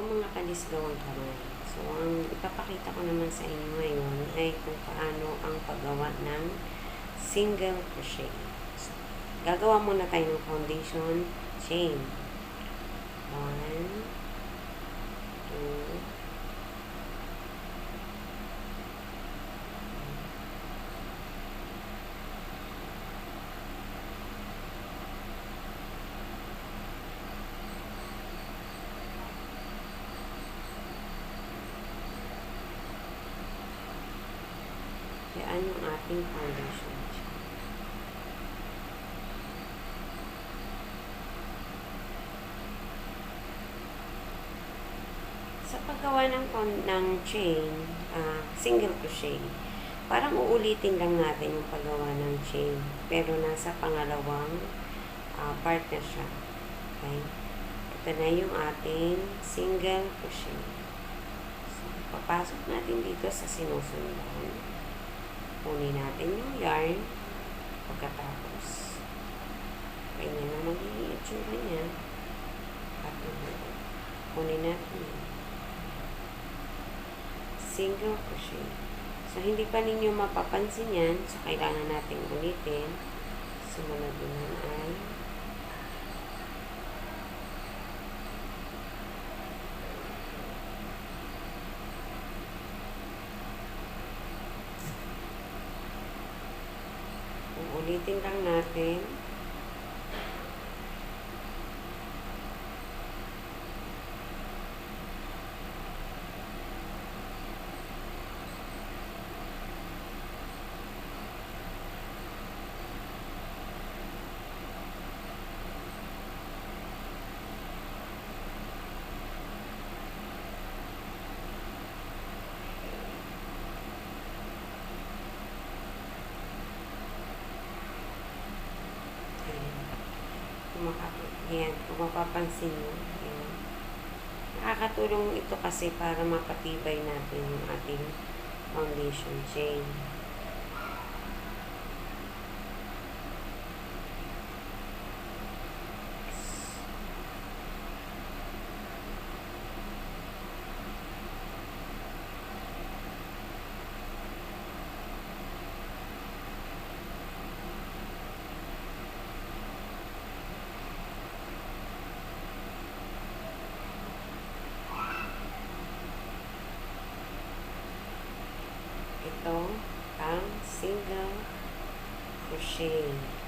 mga kalisgawang kamay. So, ang ipapakita ko naman sa inyo ngayon ay kung paano ang paggawa ng single crochet. So, gagawa muna tayo ng foundation chain. 1, 2, yan yung ating foundation chain. Sa paggawa ng chain, single crochet, parang uulitin lang natin yung paggawa ng chain, pero nasa pangalawang part na siya. Okay? Ito na yung ating single crochet. So, papasok natin dito sa sinusundan. Kunin natin yung yarn. Pagkatapos, ganyan na magiging itsura niya. At kunin natin yun. Single crochet. So, hindi pa ninyo mapapansin yan. So, kailangan natin ulitin. Sumunod naman ay ulitin lang natin. Yan, kung mapapansin nyo, yan. Nakakatulong ito kasi para mapatibay natin yung ating foundation chain. Ito ang single crochet.